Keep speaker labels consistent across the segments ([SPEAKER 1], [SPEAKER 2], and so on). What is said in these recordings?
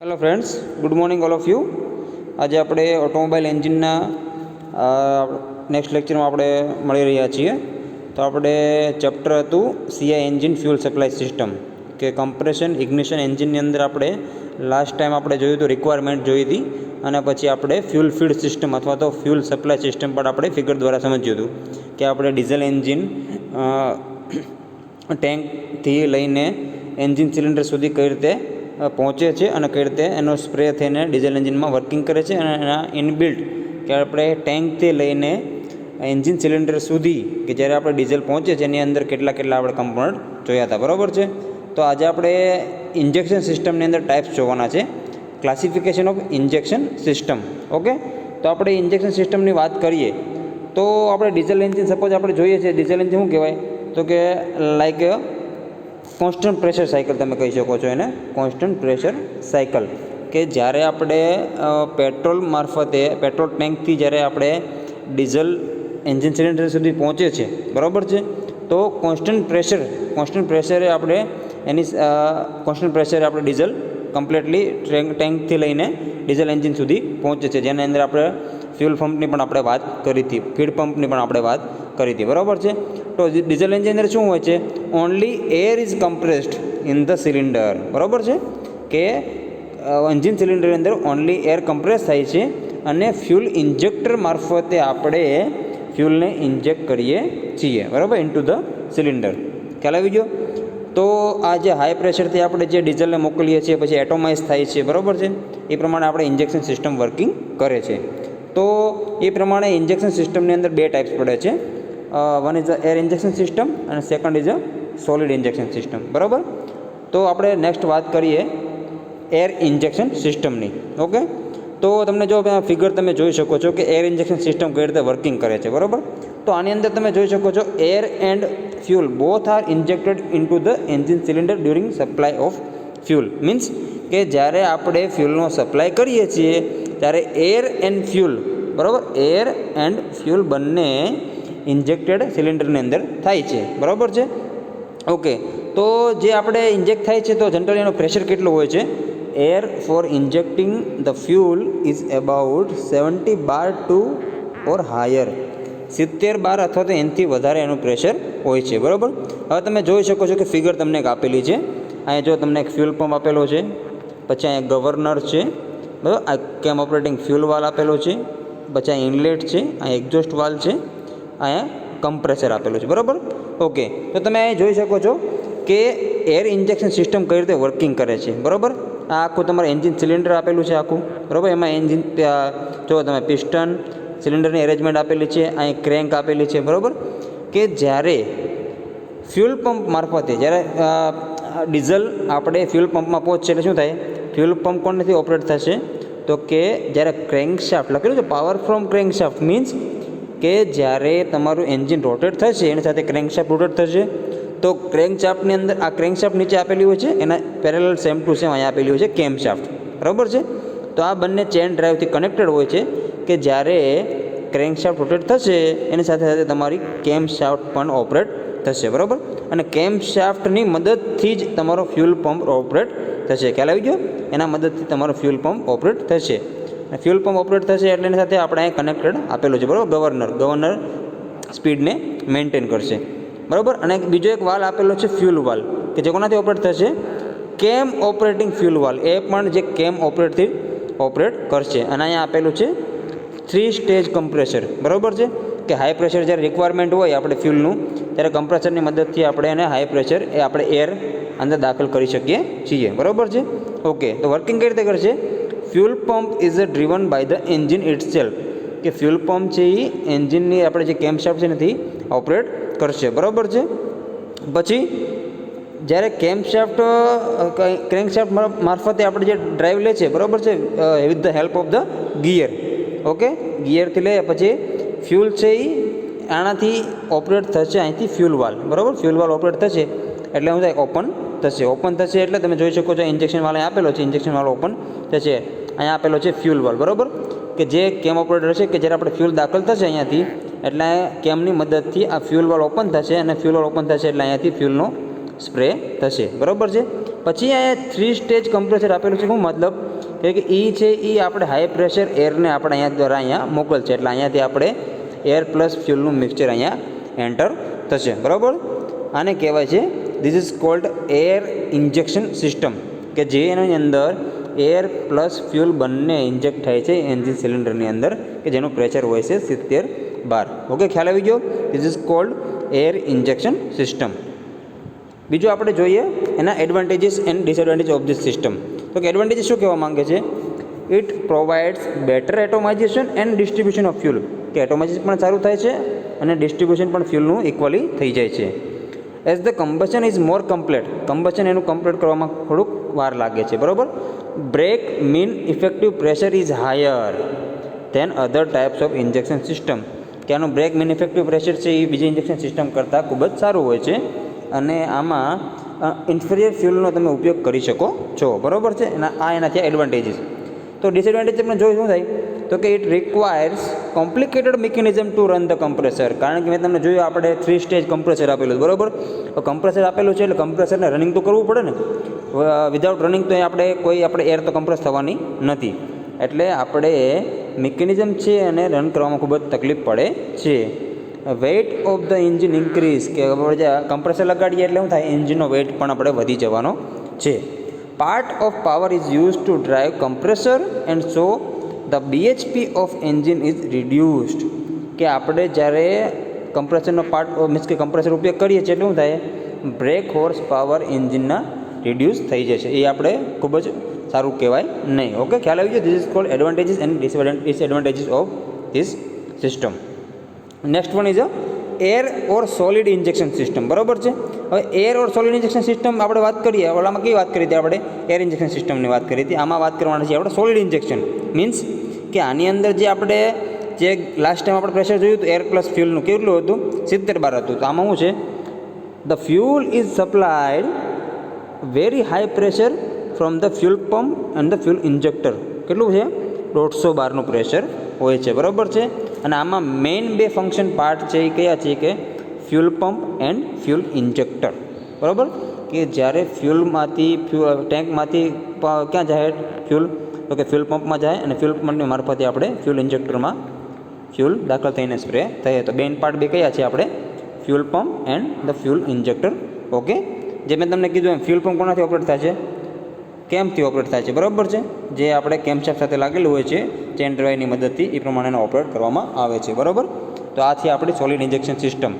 [SPEAKER 1] Hello friends, good morning all of you. આજે આપણે automobile એન્જિનના next લેક્ચરમાં આપણે મળી રહ્યા છીએ. તો આપણે ચેપ્ટર હતું CI engine fuel supply system, કે કમ્પ્રેશન ઇગ્નિશન એન્જિનની અંદર આપણે લાસ્ટ ટાઈમ આપણે જોયું હતું, રિક્વાયરમેન્ટ જોઈ હતી, અને પછી આપણે ફ્યુલ ફીડ સિસ્ટમ અથવા તો ફ્યુલ સપ્લાય સિસ્ટમ પણ આપણે ફિગર દ્વારા સમજ્યું હતું કે આપણે ડીઝલ એન્જિન ટેન્કથી લઈને એન્જિન સિલિન્ડર સુધી કઈ રીતે પહોંચે છે અને કઈ રીતે એનો સ્પ્રે થઈને ડીઝલ એન્જિનમાં વર્કિંગ કરે છે, અને એના ઇનબિલ્ટ કે આપણે ટેન્કથી લઈને એન્જિન સિલિન્ડર સુધી કે જ્યારે આપણે ડીઝલ પહોંચે છે એની અંદર કેટલા આપણે કમ્પોનન્ટ જોયા હતા. બરાબર છે. તો આજે આપણે ઇન્જેક્શન સિસ્ટમની અંદર ટાઈપ્સ જોવાના છે, classification of injection system. Okay, તો આપણે ઇન્જેક્શન સિસ્ટમની વાત કરીએ તો આપણે ડીઝલ એન્જિન સપોઝ આપણે જોઈએ છે, ડીઝલ એન્જિન શું કહેવાય તો કે લાઈક કોન્સ્ટન્ટ પ્રેશર સાયકલ તમે કહી શકો છો એને, કોન્સ્ટન્ટ પ્રેશર સાયકલ, કે જ્યારે આપણે પેટ્રોલ મારફતે પેટ્રોલ ટેન્કથી જ્યારે આપણે ડીઝલ એન્જિન સિલિન્ડર સુધી પહોંચે છે, બરાબર છે, તો કોન્સ્ટન્ટ પ્રેશરે આપણે ડીઝલ કમ્પ્લીટલી ટેન્કથી લઈને ડીઝલ એન્જિન સુધી પહોંચે છે, જેની અંદર આપણે ફ્યુલ પંપની પણ આપણે વાત કરી હતી, ફીડ પંપની પણ આપણે વાત કરી હતી. બરાબર છે. તો ડીઝલ એન્જિન અંદર શું હોય છે, only air is compressed in the cylinder. બરાબર છે, કે એન્જિન સિલિન્ડરની અંદર ઓનલી એર કમ્પ્રેસ થાય છે અને ફ્યુલ ઇન્જેક્ટર મારફતે આપણે ફ્યુલને ઇન્જેક્ટ કરીએ છીએ, બરાબર, ઇન્ટુ ધ સિલિન્ડર. ખ્યાલ આવી ગયો? તો આ જે હાઈ પ્રેશરથી આપણે જે ડીઝલને મોકલીએ છીએ પછી એટોમાઇઝ થાય છે, બરાબર છે, એ પ્રમાણે આપણે ઇન્જેક્શન સિસ્ટમ વર્કિંગ કરે છે. તો એ પ્રમાણે ઇન્જેક્શન સિસ્ટમની અંદર બે ટાઈપ્સ પડે છે. One is a air injection system અને second is a solid injection system. બરાબર. તો આપણે નેક્સ્ટ વાત કરીએ એર ઇન્જેક્શન સિસ્ટમની. ઓકે, તો તમને જો ફિગર તમે જોઈ શકો છો કે એર ઇન્જેક્શન સિસ્ટમ કઈ રીતે વર્કિંગ કરે છે. બરાબર. તો આની અંદર તમે જોઈ શકો છો air and fuel both are injected into the engine cylinder during supply of fuel. Means કે જ્યારે આપણે ફ્યુલનો સપ્લાય કરીએ છીએ ત્યારે એર એન્ડ ફ્યુલ, બરાબર, એર એન્ડ ફ્યુલ બંને ઇન્જેક્ટેડ સિલિન્ડરની અંદર થાય છે. બરાબર છે. ઓકે, તો જે આપણે ઇન્જેક્ટ થાય છે તો જનરલી એનો પ્રેશર કેટલો હોય છે, air for injecting the fuel is about 70 bar to or higher, 70 bar અથવા તો એનાથી વધારે એનું પ્રેશર હોય છે. બરાબર. હવે તમે જોઈ શકો છો કે ફિગર તમને એક આપેલી છે. અહીંયા જો તમને એક ફ્યુલ પંપ આપેલો છે, પછી અહીંયા ગવર્નર છે, બરાબર, આ કેમ ઓપરેટિંગ ફ્યુલ વાલ આપેલો છે, પછી અહીંયા ઇનલેટ છે, અહીંયા એક્ઝોસ્ટ વાલ છે, અહીંયા કમ્પ્રેસર આપેલું છે. બરાબર. ઓકે, તો તમે અહીં જોઈ શકો છો કે એર ઇન્જેક્શન સિસ્ટમ કઈ રીતે વર્કિંગ કરે છે. બરાબર. આ આખું તમારે એન્જિન સિલિન્ડર આપેલું છે આખું, બરાબર. એમાં એન્જિન જો તમે પિસ્ટન સિલિન્ડરની એરેન્જમેન્ટ આપેલી છે, અહીં ક્રેન્ક આપેલી છે. બરાબર. કે જ્યારે ફ્યુલ પંપ મારફતે જ્યારે ડીઝલ આપણે ફ્યુલ પંપમાં પહોંચશે એટલે શું થાય, ફ્યુલ પંપ કોણથી ઓપરેટ થશે તો કે જ્યારે ક્રેન્ક શાફ્ટ લખેલું છે power from crank shaft, means કે જ્યારે તમારું એન્જિન રોટેટ થશે એની સાથે ક્રેન્ક શાફ્ટ રોટેટ થશે, તો ક્રેન્ક શાફ્ટની અંદર આ ક્રેન્ક શાફ્ટ નીચે આપેલી હોય છે, એના પેરેલલ સેમ ટુ સેમ અહીંયા આપેલી હોય છે કેમ શાફ્ટ. બરાબર છે. તો આ બંને ચેન ડ્રાઈવથી કનેક્ટેડ હોય છે કે જ્યારે ક્રેન્ક શાફ્ટ રોટેટ થશે એની સાથે સાથે તમારી કેમ શાફ્ટ પણ ઓપરેટ થશે. બરાબર. અને કેમ શાફ્ટની મદદથી જ તમારો ફ્યુલ પંપ ઓપરેટ થશે. ખ્યાલ આવી ગયો? એના મદદથી તમારો ફ્યુલ પંપ ઓપરેટ થશે. ફ્યુલ પંપ ઓપરેટ થશે એટલે એની સાથે આપણે અહીં કનેક્ટેડ આપેલું છે, બરાબર, ગવર્નર સ્પીડને મેન્ટેન કરશે. બરાબર. અને બીજો એક વાલ આપેલો છે ફ્યુલ વાલ, કે જે કોનાથી ઓપરેટ થશે, કેમ ઓપરેટિંગ ફ્યુલ વાલ, એ પણ જે કેમ ઓપરેટથી ઓપરેટ કરશે. અને અહીંયા આપેલું છે 3 સ્ટેજ કમ્પ્રેસર. બરાબર છે, કે હાઈ પ્રેશર જ્યારે રિક્વાયરમેન્ટ હોય આપણે ફ્યુલનું ત્યારે કમ્પ્રેસરની મદદથી આપણે એને હાઈ પ્રેશર એ આપણે એર અંદર દાખલ કરી શકીએ છીએ. બરાબર છે. ઓકે, તો વર્કિંગ કઈ રીતે કરશે, fuel pump is driven by the engine itself, કે ફ્યુલ પંપ છે એ એન્જિનની આપણે જે કેમ શાફ્ટ છે એનાથી ઓપરેટ કરશે. બરાબર છે. પછી જ્યારે કેમ શાફ્ટ ક્રેન્ક શાફ્ટ મારફતે આપણે જે ડ્રાઈવ લે છે, બરાબર છે, with the help of the gear. Okay, ગિયરથી લે પછી ફ્યુલ છે એ આનાથી ઓપરેટ થશે, અહીંથી ફ્યુલ વાલ, બરાબર, ફ્યુલ વાલ ઓપરેટ થશે એટલે શું થાય, ઓપન થશે એટલે તમે જોઈ શકો છો ઇન્જેક્શન વાલ અહીં આપેલો છે, ઇન્જેક્શન વાલ ઓપન થશે. અહીંયા આપેલો છે ફ્યુલ વાલ, બરાબર, કે જે કેમ ઓપરેટર છે કે જ્યારે આપણે ફ્યુલ દાખલ થશે અહીંયાથી એટલે કેમની મદદથી આ ફ્યુલ વાલ ઓપન થશે, અને ફ્યુલ વાલ ઓપન થશે એટલે અહીંયાથી ફ્યુલનો સ્પ્રે થશે. બરાબર છે. પછી અહીંયા 3 સ્ટેજ કમ્પ્રેસર આપેલું છે. શું મતલબ કે એ છે એ આપણે હાઈ પ્રેશર એરને આપણે અહીંયા દ્વારા અહીંયા મોકલશે, એટલે અહીંયાથી આપણે એર પ્લસ ફ્યુલનું મિક્સચર અહીંયા એન્ટર થશે. બરાબર, આને કહેવાય છે this is called air injection system, કે જે એની અંદર એર પ્લસ ફ્યુલ બંને ઇન્જેક્ટ થાય છે એન્જિન સિલિન્ડરની અંદર, કે જેનું પ્રેશર હોય છે 70 બાર. ઓકે, ખ્યાલ આવી ગયો? This is called air injection system. બીજું આપણે જોઈએ એના advantages and disadvantage of this system. તો કે એડવાન્ટેજીસ શું કહેવા માંગે છે? It provides better atomization and distribution of fuel, કે એટોમાઇઝેશન પણ સારું થાય છે અને ડિસ્ટ્રીબ્યુશન પણ ફ્યુલનું ઇક્વલી થઈ જાય છે. As the combustion is more complete, combustion એનું કમ્પ્લીટ કરવામાં થોડુંક વાર લાગે છે. બરાબર. Brake mean effective pressure is higher than other types of injection system, કે આનું બ્રેક મીન ઇફેક્ટિવ પ્રેશર છે એ બીજી ઇન્જેક્શન સિસ્ટમ કરતાં ખૂબ જ સારું હોય છે, અને આમાં ઇન્ફિરિયર ફ્યુલનો તમે ઉપયોગ કરી શકો છો. બરાબર છે, એનાથી એડવાન્ટેજીસ. તો ડિસએડવાન્ટેજ તમને જોઈ શું થાય? તો કે it requires complicated mechanism two run the compressor, કારણ કે મેં તમને જોયું આપણે 3 સ્ટેજ કમ્પ્રેસર આપેલું. બરાબર, તો કમ્પ્રેસર આપેલું છે એટલે કમ્પ્રેસરને રનિંગ તો કરવું પડે ને. વિધાઉટ રનિંગ તો આપણે એર તો કમ્પ્રેસ થવાની નથી, એટલે આપણે મિકેનિઝમ છે અને રન કરવામાં ખૂબ જ તકલીફ પડે છે. Weight of the engine increase, કે કમ્પ્રેસર લગાડીએ એટલે શું થાય? એન્જિનનો વેઇટ પણ આપણે વધી જવાનો છે. Part of power is use to drive compressor and so the BHP of engine is reduced, કે આપણે જ્યારે કમ્પ્રેસરનો પાર્ટ મીન્સ કે કમ્પ્રેસર ઉપયોગ કરીએ છીએ એટલે શું થાય? બ્રેક હોર્સ પાવર એન્જિનના રિડ્યુસ થઈ જશે. એ આપણે ખૂબ જ સારું કહેવાય નહીં. ઓકે, ખ્યાલ આવી ગયો? This is cold advantages and disadvantages of this system. Next one is air or solid injection system. બરાબર છે. હવે એર ઓર સોલિડ ઇન્જેક્શન સિસ્ટમ આપણે વાત કરીએ, ઓલામાં કેવી વાત કરી હતી? આપણે એર ઇન્જેક્શન સિસ્ટમની વાત કરી હતી. આમાં વાત કરવાની છે આપણે સોલિડ ઇન્જેક્શન. મીન્સ કે આની અંદર જે લાસ્ટ ટાઈમ આપણે પ્રેશર જોયું હતું એર પ્લસ ફ્યુલનું, કેટલું હતું? 70 બાર હતું. તો આમાં શું છે? The fuel is supplied very high pressure from the fuel pump and the fuel injector. કેટલું છે? 150 બારનું પ્રેશર હોય છે. બરાબર છે. અને આમાં મેઇન 2 ફંક્શન પાર્ટ છે એ કયા છે? કે fuel pump and fuel injector. બરાબર, કે જ્યારે ટેન્કમાંથી ક્યાં જાય ફ્યુલ? તો કે ફ્યુલ પંપમાં જાય, અને ફ્યુલ પંપની મારફતે આપણે ફ્યુલ ઇન્જેક્ટરમાં ફ્યુલ દાખલ થઈને સ્પ્રે થાય. તો મેઇન પાર્ટ 2 કયા છે આપણે? Fuel pump and the fuel injector. Okay, જે મેં તમને કીધું એમ ફ્યુલ પંપ કોનાથી ઓપરેટ થાય છે? કેમ્પથી ઓપરેટ થાય છે. બરાબર છે, જે આપણે કેમ્પશાફ્ટ સાથે લાગેલું હોય છે ચેન ડ્રાઈવની મદદથી, એ પ્રમાણે ઓપરેટ કરવામાં આવે છે. બરાબર, તો આથી આપણી સોલિડ ઇન્જેક્શન સિસ્ટમ.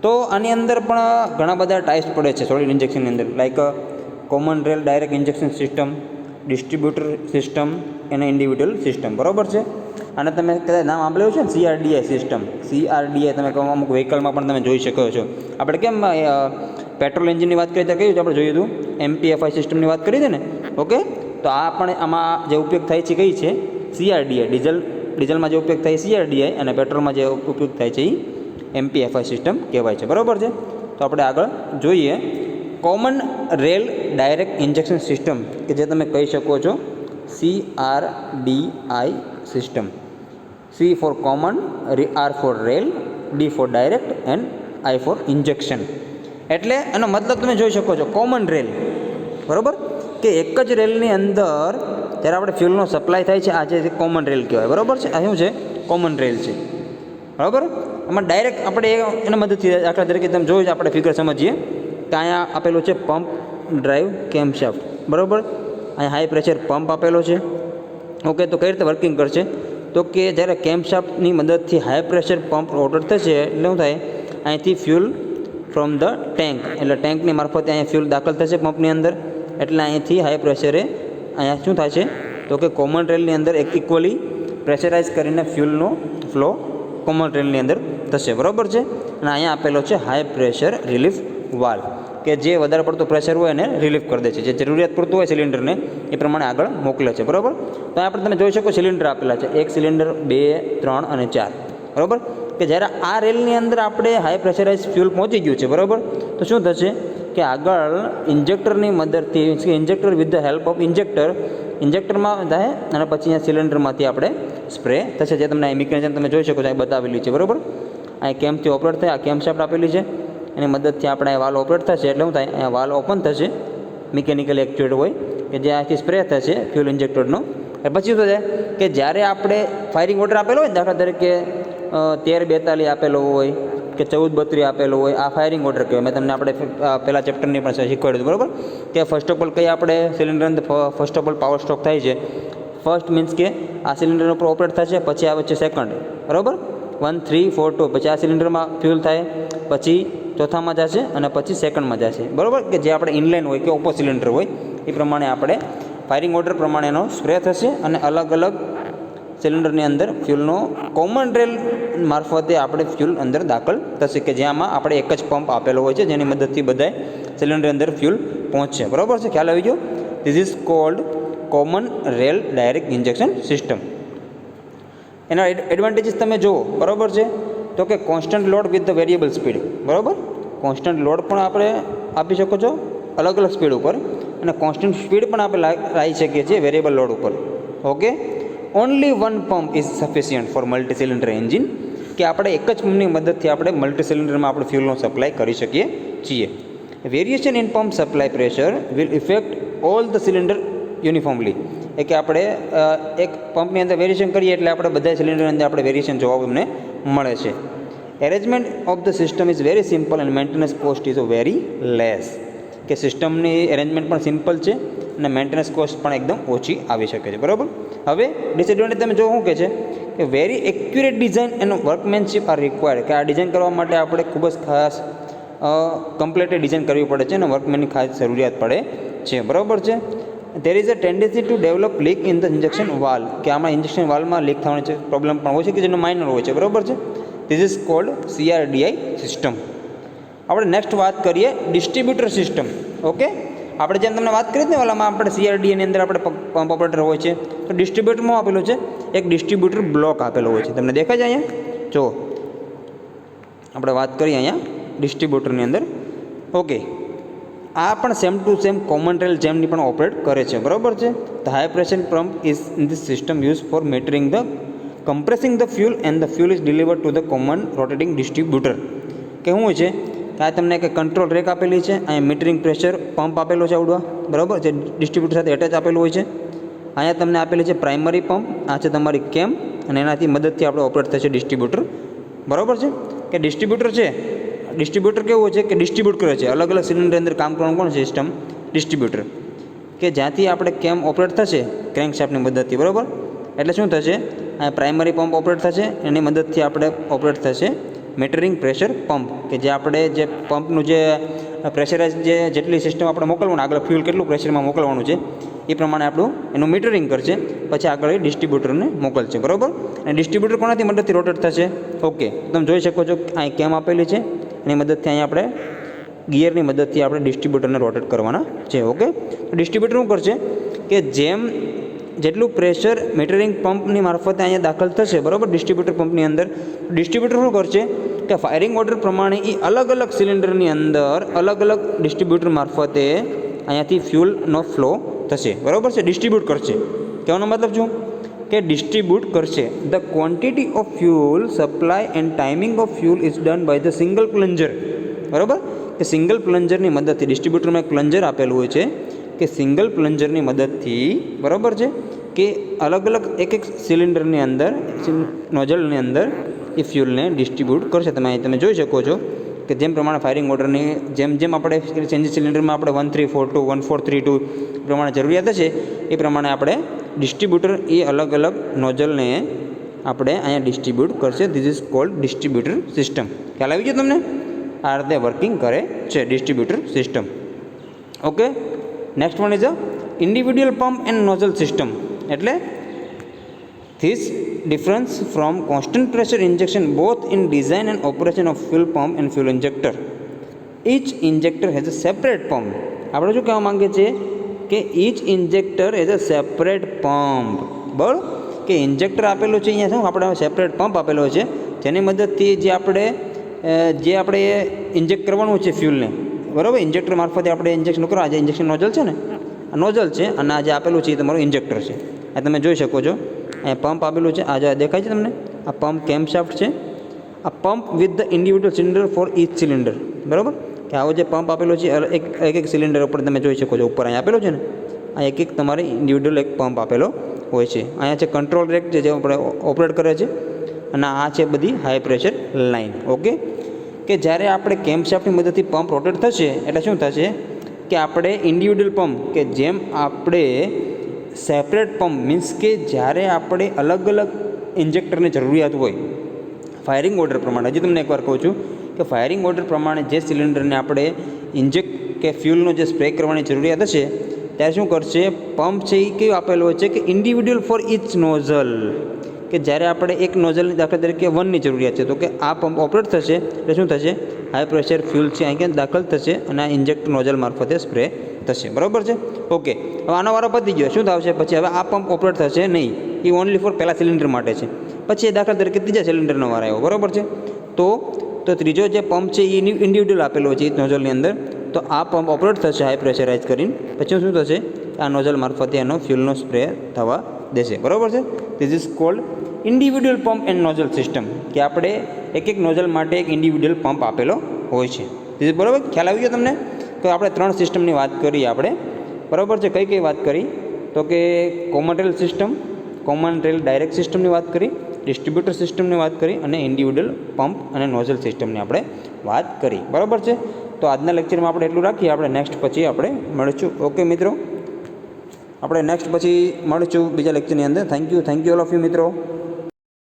[SPEAKER 1] તો આની અંદર પણ ઘણા બધા ટાઈપ્સ પડે છે સોલિડ ઇન્જેક્શનની અંદર, like common rail direct injection system, distributor system અને ઇન્ડિવિડ્યુઅલ સિસ્ટમ. બરાબર છે. અને તમે કદાચ નામ સાંભળ્યું છે ને, CRDI સિસ્ટમ. CRDI તમે અમુક વ્હીકલમાં પણ તમે જોઈ શકો છો. આપણે કેમ પેટ્રોલ એન્જિનની વાત કરીએ ત્યારે કયું આપણે જોયું હતું? MPFI સિસ્ટમની વાત કરી હતી ને. ઓકે, તો આ પણ આમાં જે ઉપયોગ થાય છે કઈ છે? CRDI. ડીઝલમાં જે ઉપયોગ થાય CRDI, અને પેટ્રોલમાં જે ઉપયોગ થાય છે એ MPFI સિસ્ટમ કહેવાય છે. બરાબર છે. તો આપણે આગળ જોઈએ common rail direct injection system, કે જે તમે કહી શકો છો CRDI system. C for common, R for rail, D for direct and I for injection. એટલે એનો મતલબ તમે જોઈ શકો છો કોમન રેલ. બરાબર, કે એક જ રેલની અંદર જ્યારે આપણે ફ્યુલનો સપ્લાય થાય છે, આ જે કોમન રેલ કહેવાય. બરાબર છે. આ શું છે? કોમન રેલ છે. બરાબર, એમાં ડાયરેક્ટ આપણે એના મદદથી દાખલા તરીકે તમે જોયું, આપણે ફિગર સમજીએ કે અહીંયા આપેલું છે પંપ ડ્રાઈવ કેમ્પશાફ્ટ. બરાબર, અહીંયા હાઈ પ્રેશર પંપ આપેલો છે. ઓકે, તો કઈ રીતે વર્કિંગ કરશે? તો કે જ્યારે કેમ્પશાફ્ટની મદદથી હાઈ પ્રેશર પંપ રોટેટ થશે એટલે શું થાય? અહીંથી ફ્યુલ ફ્રોમ ધ ટેન્ક, એટલે ટેન્કની મારફતે અહીંયા ફ્યુલ દાખલ થશે પંપની અંદર, એટલે અહીંથી હાઈ પ્રેશરે અહીંયા શું થાય છે? તો કે કોમન રેલની અંદર એક ઇક્વલી પ્રેશરાઇઝ કરીને ફ્યુલનો ફ્લો કોમન રેલની અંદર થશે. બરાબર છે. અને અહીંયા આપેલો છે હાઈ પ્રેશર રિલીફ વાલ્વ, કે જે વધારે પડતું પ્રેશર હોય એને રિલીફ કરી દે છે, જે જરૂરિયાત પૂરતું હોય સિલિન્ડરને એ પ્રમાણે આગળ મોકલે છે. બરાબર, તો આપણે તમે જોઈ શકો સિલિન્ડર આપેલા છે, 1 સિલિન્ડર, 2, 3 અને 4. બરાબર, કે જ્યારે આ રેલની અંદર આપણે હાઈ પ્રેશરાઇઝ ફ્યુલ પહોંચી ગયું છે. બરાબર, તો શું થશે? કે આગળ ઇન્જેક્ટરની મદદથી, injector with the help of ઇન્જેક્ટરમાં થાય, અને પછી અહીંયા સિલિન્ડરમાંથી આપણે સ્પ્રે થશે, જે તમને મિકેનિઝમ તમે જોઈ શકો છો અહીં બતાવેલી છે. બરાબર, અહીં કેમ્પથી ઓપરેટ થાય, આ કેમ્પ શાફ્ટ આપેલી છે, એની મદદથી આપણે વાલ્વ ઓપરેટ થશે એટલે શું થાય? અહીંયા વાલ્વ ઓપન થશે, મિકેનિકલ એક્ચ્યુએટર હોય કે જે આથી સ્પ્રે થશે ફ્યુલ ઇન્જેક્ટરનો. પછી શું થાય કે જ્યારે આપણે ફાયરિંગ ઓર્ડર આપેલો હોય, દાખલા તરીકે 1342 આપેલો હોય કે 1432 આપેલો હોય, આ ફાયરિંગ ઓર્ડર કહેવાય. મેં તમને આપણે પહેલા ચેપ્ટરની પણ શીખવાડ્યું બરાબર, કે ફર્સ્ટ ઓફ ઓલ કઈ આપણે સિલિન્ડર અંદર first of all power stroke થાય છે. ફર્સ્ટ મીન્સ કે આ સિલિન્ડર ઉપર ઓપરેટ થશે, પછી આવે છે સેકન્ડ, બરાબર 1 3 4 2, પછી આ સિલિન્ડરમાં ફ્યુલ થાય, પછી ચોથામાં જશે અને પછી સેકન્ડમાં જશે, બરાબર. કે જે આપણે ઇનલાઇન હોય કે ઓપો સિલિન્ડર હોય એ પ્રમાણે આપણે ફાયરિંગ ઓર્ડર પ્રમાણે એનો સ્પ્રે થશે અને અલગ અલગ સિલિન્ડરની અંદર ફ્યુલનો કોમન રેલ મારફતે આપણે ફ્યુલ અંદર દાખલ થશે, કે જેમાં આપણે એક જ પંપ આપેલો હોય છે જેની મદદથી બધાય સિલિન્ડર અંદર ફ્યુલ પહોંચશે, બરાબર છે. ખ્યાલ આવી ગયો? This is cold common rail direct injection system. એના એડવાન્ટેજીસ તમે જુઓ, બરાબર છે. તો કે constant load with the variable speed, બરાબર. કોન્સ્ટન્ટ લોડ પણ આપણે આપી શકો છો અલગ અલગ સ્પીડ ઉપર, અને કોન્સ્ટન્ટ સ્પીડ પણ આપણે લાવી શકીએ છીએ વેરિયેબલ લોડ ઉપર. Okay. Only one pump is sufficient four multi cylinder engine, કે આપણે એક જ પંપની મદદથી આપણે મલ્ટી સિલિન્ડરમાં આપણે ફ્યુલનો સપ્લાય કરી શકીએ છીએ. Variation in pump supply pressure will effect all the cylinder uniformly, એ કે આપણે એક પંપની અંદર વેરિએશન કરીએ એટલે આપણે બધા સિલિન્ડરની અંદર આપણે વેરિએશન જોવા અમને મળે છે. Arrangement of the system is very simple and maintenance cost is very less, કે સિસ્ટમની એરેન્જમેન્ટ પણ સિમ્પલ છે અને મેન્ટેનન્સ કોસ્ટ પણ એકદમ ઓછી આવી શકે છે, બરાબર. હવે ડિસએડવાન્ટેજ તમે જો શું કહે છે કે very accurate design and workmanship are required, કે આ ડિઝાઇન કરવા માટે આપણે ખૂબ જ ખાસ કમ્પ્લીટ ડિઝાઇન કરવી પડે છે અને વર્કમેનની ખાસ જરૂરિયાત પડે છે, બરાબર છે. There is a tendency to develop leak in the injection valve, કે આમાં ઇન્જેક્શન વાલમાં લીક થવાની છે પ્રોબ્લેમ પણ હોય છે કે જેનો માઇનર હોય છે, બરાબર છે. This is cold CRDI system. આપણે નેક્સ્ટ વાત કરીએ ડિસ્ટ્રીબ્યુટર સિસ્ટમ. ઓકે. આપણે જેમ તમને વાત કરી ને ઓલામાં આપણે CRDIની અંદર આપણે પંપ ઓપરેટર હોય છે, તો ડિસ્ટ્રીબ્યુટરમાં આપેલું છે એક ડિસ્ટ્રીબ્યુટર બ્લોક આપેલો હોય છે, તમને દેખાય છે અહીંયા જો આપણે વાત કરીએ અહીંયા ડિસ્ટ્રીબ્યુટરની અંદર. ઓકે. આ પણ same to same common rail જેમની પણ ઓપરેટ કરે છે, બરાબર છે. The high pressure pump is in this system use for metering the compressing the fuel and the fuel is delivered to the common rotating distributor. કે શું હોય છે કે આ તમને એક કંટ્રોલ રેક આપેલી છે, અહીંયા મીટરિંગ પ્રેશર પંપ આપેલો છે આવડવા, બરાબર, જે ડિસ્ટ્રીબ્યુટર સાથે એટેચ આપેલું હોય છે. અહીંયા તમને આપેલી છે પ્રાઇમરી પંપ, આ છે તમારી કેમ, અને એનાથી મદદથી આપણે ઓપરેટ થશે ડિસ્ટ્રીબ્યુટર, બરાબર છે. કે ડિસ્ટ્રીબ્યુટર છે, ડિસ્ટ્રીબ્યુટર કેવું હોય છે કે ડિસ્ટ્રીબ્યુટ કરે છે અલગ અલગ સિલિન્ડર અંદર કામ કરવાનું કોણ સિસ્ટમ ડિસ્ટ્રીબ્યુટર, કે જ્યાંથી આપણે કેમ ઓપરેટ થશે ક્રેન્કશાફ્ટની મદદથી, બરાબર. એટલે શું થશે, આ પ્રાઇમરી પંપ ઓપરેટ થશે, એની મદદથી આપણે ઓપરેટ થશે મીટરિંગ પ્રેશર પંપ, કે જે આપણે જે પંપનું જે પ્રેશરાઇઝ જે જેટલી સિસ્ટમ આપણે મોકલવાનું આગળ ફ્યુલ કેટલું પ્રેશરમાં મોકલવાનું છે એ પ્રમાણે આપણું એનું મીટરિંગ કરશે, પછી આગળ એ ડિસ્ટ્રીબ્યુટરને મોકલશે, બરાબર. અને ડિસ્ટ્રીબ્યુટર કોનાથી મદદથી રોટેટ થશે? ઓકે. તમે જોઈ શકો છો અહીં કેમ આપેલી છે, એની મદદથી અહીં આપણે ગિયરની મદદથી આપણે ડિસ્ટ્રીબ્યુટરને રોટેટ કરવાના છે. ઓકે. તો ડિસ્ટ્રીબ્યુટર શું કરશે કે જેમ જેટલું પ્રેશર મીટરિંગ પંપની મારફતે અહીંયા દાખલ થશે, બરાબર, ડિસ્ટ્રીબ્યુટર પંપની અંદર, ડિસ્ટ્રીબ્યુટર શું કરશે કે ફાયરિંગ ઓર્ડર પ્રમાણે એ અલગ અલગ સિલિન્ડરની અંદર અલગ અલગ ડિસ્ટ્રીબ્યુટર મારફતે અહીંયાથી ફ્યુલનો ફ્લો થશે, બરાબર છે. ડિસ્ટ્રીબ્યુટ કરશે, કહેવાનો મતલબ શું કે ડિસ્ટ્રીબ્યુટ કરશે. The quantity of fuel supply and timing of fuel is done by the single plunger, બરાબર. કે સિંગલ પ્લન્જરની મદદથી ડિસ્ટ્રીબ્યુટરમાં એક પ્લન્જર આપેલું હોય છે, કે સિંગલ પ્લન્જરની મદદથી, બરાબર છે, કે અલગ અલગ એક એક સિલિન્ડરની અંદર નોઝલની અંદર એ ફ્યુલને ડિસ્ટ્રીબ્યુટ કરશે. તમે જોઈ શકો છો કે જેમ પ્રમાણે ફાયરિંગ ઓર્ડરની જેમ જેમ આપણે ચેન્જ સિલિન્ડરમાં આપણે 1342 1432 પ્રમાણે જરૂરિયાત હશે એ પ્રમાણે આપણે ડિસ્ટ્રીબ્યુટર એ અલગ અલગ નોઝલને આપણે અહીંયા ડિસ્ટ્રીબ્યુટ કરશે. This is called distributor system. ખ્યાલ આવી ગયો તમને? આ રીતે વર્કિંગ કરે છે distributor system. Okay. Next one is a individual pump and nozzle system. એટલે this difference from constant pressure injection both in design and operation of fuel pump and fuel injector. Each injector has a separate pump. આપણે શું કહેવા માંગીએ છીએ કે each injector has a separate pump, બરાબર. કે injector આપેલું છે અહીંયા શું આપણે સેપરેટ પંપ આપેલો છે જેની મદદથી જે આપણે ઇન્જેક્ટ કરવાનું છે ફ્યુલને, બરાબર. ઇન્જેક્ટર મારફતે આપણે ઇન્જેક્શન કરો. આ જે ઇન્જેક્શન નોઝલ છે ને આ નોઝલ છે અને આ જે આપેલું છે એ તમારું ઇન્જેક્ટર છે. આ તમે જોઈ શકો છો અહીંયા પંપ આપેલું છે, આ જે દેખાય છે તમને આ પંપ કેમ્પશાફ્ટ છે. આ pump with the individual cylinder for each cylinder, બરાબર. કે આવો જે પંપ આપેલો છે એક એક સિલિન્ડર ઉપર તમે જોઈ શકો છો, ઉપર અહીંયા આપેલો છે ને, આ એક એક તમારે ઇન્ડિવિડ્યુઅલ એક પંપ આપેલો હોય છે. અહીંયા છે કંટ્રોલ રેક જે આપણે ઓપરેટ કરે છે, અને આ છે બધી હાઈ પ્રેશર લાઇન. ઓકે, કે જ્યારે આપણે કેમ્પશાફ્ટની મદદથી પંપ રોટેટ થશે એટલે શું થશે કે આપણે ઇન્ડિવિડ્યુઅલ પંપ, કે જેમ આપણે સેપરેટ પંપ મીન્સ કે જ્યારે આપણે અલગ અલગ ઇન્જેક્ટરની જરૂરિયાત હોય ફાયરિંગ ઓર્ડર પ્રમાણે, હજી તમને એકવાર કહું છું કે ફાયરિંગ ઓર્ડર પ્રમાણે જે સિલિન્ડરને આપણે ઇન્જેક્ટ કે ફ્યુલનો જે સ્પ્રે કરવાની જરૂરિયાત હશે ત્યારે શું કરશે, પંપ છે એ કેવું આપેલો હોય છે કે ઇન્ડિવિડ્યુઅલ ફોર ઇચ નોઝલ, કે જ્યારે આપણે એક નોઝલની દાખલા તરીકે 1ની જરૂરિયાત છે તો કે આ પંપ ઓપરેટ થશે એટલે શું થશે, હાઈ પ્રેશર ફ્યુલ છે અહીં દાખલ થશે અને આ ઇન્જેક્ટ નોઝલ મારફતે સ્પ્રે થશે. બરાબર છે. ઓકે, હવે આનો વારો પતી ગયો, શું થશે પછી, હવે આ પંપ ઓપરેટ થશે નહીં, એ ઓનલી ફોર પહેલાં સિલિન્ડર માટે છે. પછી એ દાખલા તરીકે ત્રીજા સિલિન્ડરનો વારો આવ્યો. બરાબર છે. તો ત્રીજો જે પંપ છે એ ઇન્ડિવિડ્યુઅલ આપેલો છે એ નોઝલની અંદર, તો આ પંપ ઓપરેટ થશે હાઈ પ્રેશરાઇઝ કરીને, પછી શું થશે, આ નોઝલ મારફતે એનો ફ્યુલનો સ્પ્રે થવા દેશે. બરાબર છે. This is cold individual pump and nozzle system, કે આપણે એક એક નોઝલ માટે એક ઇન્ડિવિડ્યુઅલ પંપ આપેલો હોય છે. ધીસ ઇઝ બરાબર. ખ્યાલ આવી ગયો તમને? તો આપણે 3 સિસ્ટમની વાત કરી આપણે. બરાબર છે. કઈ કઈ વાત કરી, તો કે common rail system, common rail direct સિસ્ટમની વાત કરી, ડિસ્ટ્રીબ્યુટર સિસ્ટમની વાત કરી, અને ઇન્ડિવિડ્યુઅલ પંપ અને નોઝલ સિસ્ટમની આપણે વાત કરી. બરાબર છે. તો આજના લેક્ચરમાં આપણે એટલું રાખીએ, આપણે નેક્સ્ટ પછી આપણે મળીશું. ઓકે મિત્રો, આપણે નેક્સ્ટ પછી મળીશું બીજા લેક્ચરની અંદર. Thank you all of you મિત્રો.